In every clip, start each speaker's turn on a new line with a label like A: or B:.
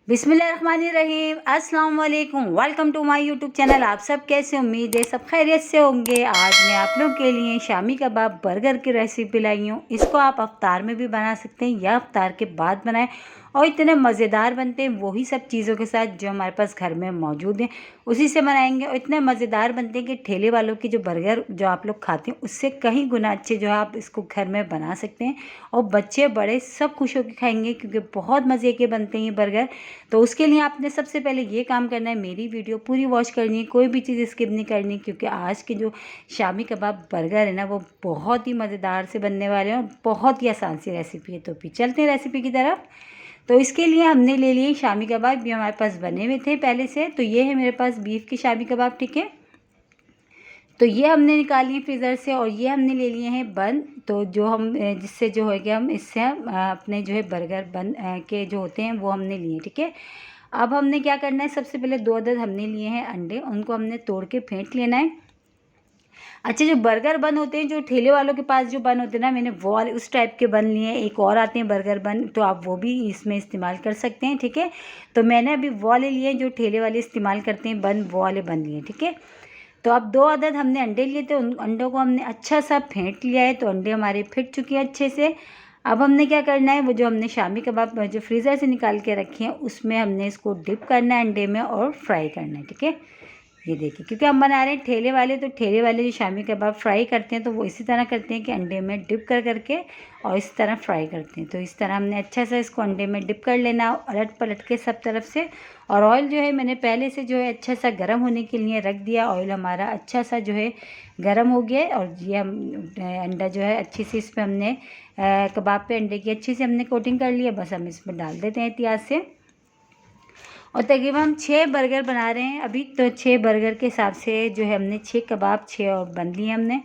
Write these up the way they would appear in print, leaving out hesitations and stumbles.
A: बिस्मिल्लाहिर्रहमानिर्रहीम, अस्सलाम वालेकुम। Welcome to my YouTube channel. आप सब कैसे, उम्मीद है सब खैरियत से होंगे। आज मैं आप लोगों के लिए शामी कबाब बर्गर की रेसिपी लाई हूँ। इसको आप अफ्तार में भी बना सकते हैं या अफ्तार के बाद बनाएं और इतने मज़ेदार बनते हैं वही सब चीज़ों के साथ जो हमारे पास घर में मौजूद हैं उसी से बनाएंगे। और इतने मज़ेदार बनते हैं कि ठेले वालों की जो बर्गर जो आप लोग खाते हैं उससे कहीं गुना अच्छे जो है आप इसको घर में बना सकते हैं और बच्चे बड़े सब खुश होकर खाएंगे क्योंकि बहुत मज़े के बनते हैं ये बर्गर। तो उसके लिए आपने सबसे पहले ये काम करना है, मेरी वीडियो पूरी वॉच करनी है, कोई भी चीज़ स्किप नहीं करनी, क्योंकि आज के जो शामी कबाब बर्गर है ना वो बहुत ही मज़ेदार से बनने वाले हैं और बहुत ही आसान सी रेसिपी है। तो फिर चलते हैं रेसिपी की तरफ। तो इसके लिए हमने ले लिए शामी कबाब, भी हमारे पास बने हुए थे पहले से। तो ये है मेरे पास बीफ के शामी कबाब, ठीक है। तो ये हमने निकाल लिए फ्रीज़र से और ये हमने ले लिए हैं बन। तो जो हम जिससे जो है कि हम इससे अपने जो है बर्गर बन के जो होते हैं वो हमने लिए, ठीक है। अब हमने क्या करना है, सबसे पहले 2 अदद हमने लिए हैं अंडे, उनको हमने तोड़ के फेंट लेना है। अच्छा, जो बर्गर बन होते हैं, जो ठेले वालों के पास जो बन होते हैं ना, मैंने वो वाले उस टाइप के बन लिए हैं। एक और आते हैं बर्गर बन, तो आप वो भी इसमें इस्तेमाल कर सकते हैं, ठीक है। तो मैंने अभी वो वाले लिए जो ठेले वाले इस्तेमाल करते हैं बन, वो वाले बन लिए, ठीक है। तो अब 2 अदद हमने अंडे लिए थे, उन अंडों को हमने अच्छा सा फेंट लिया है। तो अंडे हमारे फिट चुके हैं अच्छे से। अब हमने क्या करना है, वो जो हमने शामी कबाब जो फ्रीज़र से निकाल के रखे हैं उसमें हमने इसको डिप करना है अंडे में और फ्राई करना है, ठीक है। ये देखिए, क्योंकि हम बना रहे हैं ठेले वाले, तो ठेले वाले जो शामी कबाब फ्राई करते हैं तो वो इसी तरह करते हैं कि अंडे में डिप कर करके और इस तरह फ्राई करते हैं। तो इस तरह हमने अच्छा सा इसको अंडे में डिप कर लेना, उलट पलट के सब तरफ से। और ऑयल जो है मैंने पहले से जो है अच्छा सा गर्म होने के लिए रख दिया। ऑयल हमारा अच्छा सा जो है गर्म हो गया और ये हम अंडा जो है अच्छी सी इस पर हमने कबाब पे अंडे की अच्छी से हमने कोटिंग कर लिया। बस हम इसमें डाल देते हैं एहतियात से। और तकरीबन हम 6 बर्गर बना रहे हैं अभी, तो 6 बर्गर के हिसाब से जो है हमने 6 कबाब 6 और बन लिए हमने।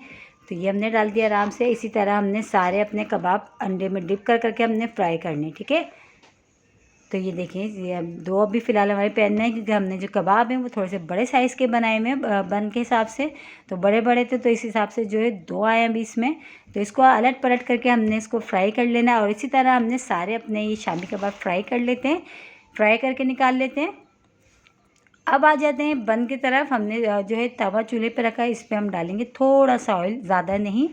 A: तो ये हमने डाल दिया आराम से। इसी तरह हमने सारे अपने कबाब अंडे में डिप कर करके हमने फ्राई करने, ठीक है। तो ये देखिए, ये अब 2 अभी फ़िलहाल हमारे पैन में है, क्योंकि हमने जो कबाब हैं वो थोड़े से बड़े साइज़ के बनाए हुए हैं बन के हिसाब से। तो बड़े बड़े थे तो इस हिसाब से जो है 2 आए हैं अभी इसमें। तो इसको अलट पलट करके हमने इसको फ्राई कर लेना है और इसी तरह हमने सारे अपने ये शामी कबाब फ्राई कर लेते हैं, फ्राई करके निकाल लेते हैं। अब आ जाते हैं बन की तरफ। हमने जो है तवा चूल्हे पे रखा है, इस पर हम डालेंगे थोड़ा सा ऑयल, ज़्यादा नहीं,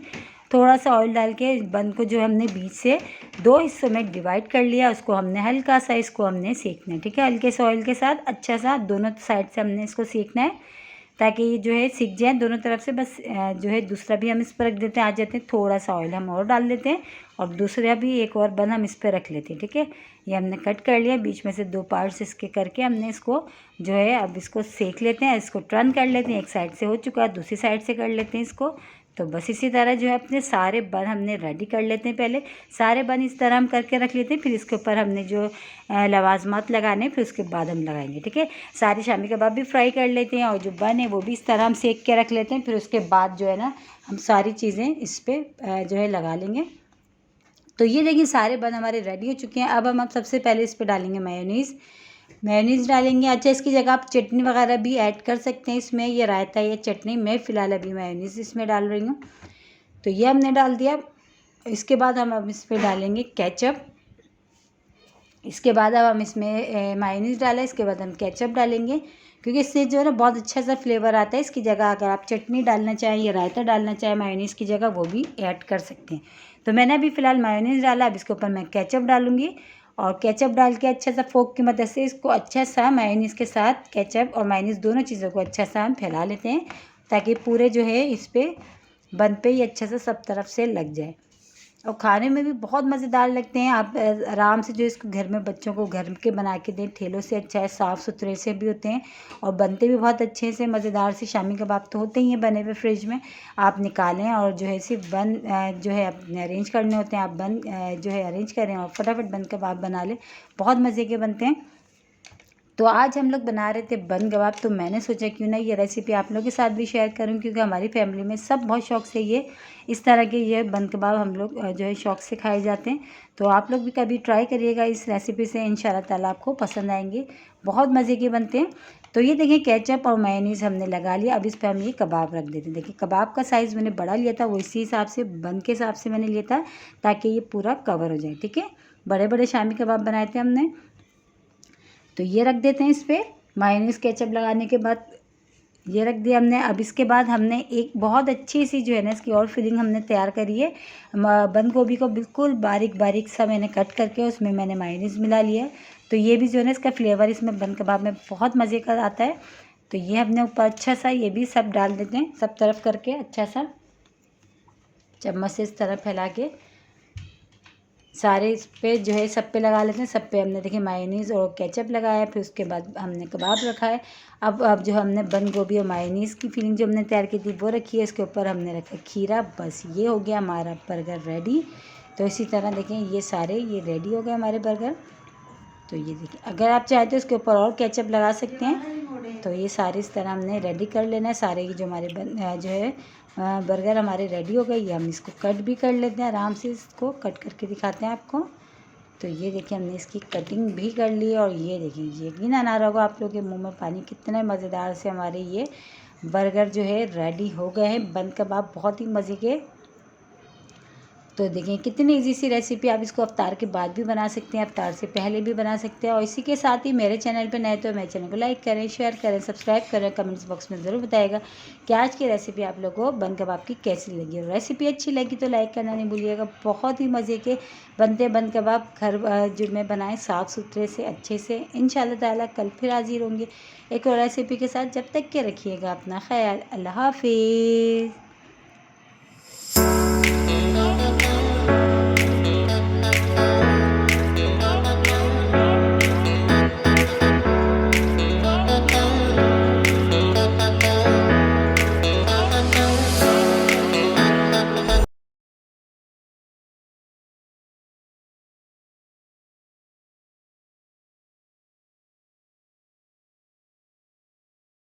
A: थोड़ा सा ऑयल डाल के बन को जो हमने बीच से 2 हिस्सों में डिवाइड कर लिया। उसको हमने हल्का सा इसको हमने सेकना है, ठीक है। हल्के से ऑयल के साथ अच्छा सा दोनों साइड से हमने इसको सेकना है ताकि ये जो है सिक जाए दोनों तरफ से। बस जो है दूसरा भी हम इस पर रख देते हैं। आ जाते हैं, थोड़ा सा ऑयल हम और डाल देते हैं और दूसरा भी एक और बन हम इस पर रख लेते हैं, ठीक है। ये हमने कट कर लिया, बीच में से 2 पार्ट्स इसके करके हमने इसको जो है अब इसको सेक लेते हैं। इसको टर्न कर लेते हैं, एक साइड से हो चुका है दूसरी साइड से कर लेते हैं इसको। तो बस इसी तरह जो है अपने सारे बन हमने रेडी कर लेते हैं। पहले सारे बन इस तरह हम करके रख लेते हैं, फिर इसके ऊपर हमने जो लवाजमात लगाने फिर उसके बाद हम लगाएंगे, ठीक है। सारे शामी कबाब भी फ्राई कर लेते हैं और जो बन है वो भी इस तरह हम सेक के रख लेते हैं। फिर उसके बाद जो है ना हम सारी चीज़ें इस पर जो है लगा लेंगे। तो ये देखिए सारे बन हमारे रेडी हो चुके हैं। अब सबसे पहले इस पर डालेंगे मेयोनीज़ डालेंगे। अच्छा, इसकी जगह आप चटनी वगैरह भी ऐड कर सकते हैं इसमें, ये रायता या चटनी। मैं फ़िलहाल अभी मेयोनीज़ इसमें डाल रही हूँ। तो ये हमने डाल दिया। इसके बाद हम अब इस पर डालेंगे केचप। इसके बाद अब हम इसमें मेयोनीज़ डालें, इसके बाद हम केचप डालेंगे, क्योंकि इससे जो है ना बहुत अच्छा सा फ्लेवर आता है। इसकी जगह अगर आप चटनी डालना चाहें या रायता डालना चाहें मेयोनीज़ की जगह, वो भी ऐड कर सकते हैं। तो मैंने अभी फ़िलहाल मेयोनीज़ डाला, अब इसके ऊपर मैं केचप डालूँगी और केचप डाल के अच्छा सा फोक की मदद से इसको अच्छा सा मेयोनीज़ के साथ केचप और मेयोनीज़ दोनों चीज़ों को अच्छा सा हम फैला लेते हैं ताकि पूरे जो है इस पर बन पे ही अच्छा सा सब तरफ से लग जाए। और खाने में भी बहुत मज़ेदार लगते हैं। आप आराम से जो इसको घर में बच्चों को घर के बना के दें, ठेलों से अच्छा है, साफ़ सुथरे से भी होते हैं और बनते भी बहुत अच्छे से मज़ेदार से। शामी कबाब तो होते ही हैं बने हुए फ्रिज में, आप निकालें और जो है सिर्फ बन जो है अपने अरेंज करने होते हैं। आप बन जो है अरेंज करें और फटाफट बन कबाब बना लें, बहुत मज़े के बनते हैं। तो आज हम लोग बना रहे थे बन कबाब, तो मैंने सोचा क्यों ना ये रेसिपी आप लोगों के साथ भी शेयर करूं, क्योंकि हमारी फैमिली में सब बहुत शौक से ये इस तरह के ये बन कबाब हम लोग जो है शौक से खाए जाते हैं। तो आप लोग भी कभी ट्राई करिएगा इस रेसिपी से, इंशाल्लाह ताला आपको पसंद आएंगे, बहुत मज़े के बनते हैं। तो ये देखिए केचप और मेयोनीज़ हमने लगा लिया। अब इस पर हम ये कबाब रख देते हैं। देखिए कबाब का साइज़ मैंने बड़ा लिया था, वो इसी हिसाब से बन के हिसाब से मैंने लिया था ताकि ये पूरा कवर हो जाए, ठीक है। बड़े बड़े शामी कबाब बनाए थे हमने। तो तो ये रख देते हैं इस पर। मायोनीज़ केचप लगाने के बाद ये रख दिया हमने। अब इसके बाद हमने एक बहुत अच्छी सी जो है ना इसकी और फिलिंग हमने तैयार करी है। बंद गोभी को बिल्कुल बारीक बारीक सा मैंने कट करके उसमें मैंने मायोनीज़ मिला लिया है। तो ये भी जो है ना इसका फ्लेवर इसमें बंद कबाब में बहुत मज़े का आता है। तो ये हमने ऊपर अच्छा सा ये भी सब डाल देते हैं, सब तरफ करके अच्छा सा चम्मच से इस तरह फैला के सारे इस पे जो है सब पे लगा लेते हैं। सब पे हमने देखिए मायोनीज़ और केचप लगाया, फिर उसके बाद हमने कबाब रखा है। अब जो हमने बंद गोभी और मायोनीज़ की फिलिंग जो हमने तैयार की थी वो रखी है। इसके ऊपर हमने रखा खीरा। बस ये हो गया हमारा बर्गर रेडी। तो इसी तरह देखें ये सारे ये रेडी हो गए हमारे बर्गर। तो ये देखिए, अगर आप चाहते हो इसके ऊपर और केचप लगा सकते हैं। तो ये सारे इस तरह हमने रेडी कर लेना है। सारे जो हमारे जो है बर्गर हमारे रेडी हो गए। ये हम इसको कट भी कर लेते हैं, आराम से इसको कट करके दिखाते हैं आपको। तो ये देखिए हमने इसकी कटिंग भी कर ली और ये देखिए यकीन आ रहा होगा आप लोगों के मुंह में पानी, कितने मज़ेदार से हमारे ये बर्गर जो है रेडी हो गए हैं। बंद कबाब बहुत ही मज़े के। तो देखें कितनी इजी सी रेसिपी, आप इसको अफ्तार के बाद भी बना सकते हैं, अफ्तार से पहले भी बना सकते हैं। और इसी के साथ ही मेरे चैनल पे नए तो मेरे चैनल को लाइक करें, शेयर करें, सब्सक्राइब करें। कमेंट्स बॉक्स में ज़रूर बताएगा कि आज की रेसिपी आप लोगों को बंद कबाब की कैसी लगी। और रेसिपी अच्छी लगी तो लाइक करना नहीं भूलिएगा। बहुत ही मज़े के बनते बंद कबाब घर जो में बनाएँ साफ़ सुथरे से अच्छे से। इंशाल्लाह ताला कल फिर हाजिर होंगे एक और रेसिपी के साथ। जब तक के रखिएगा अपना ख्याल। अल्लाह हाफिज़।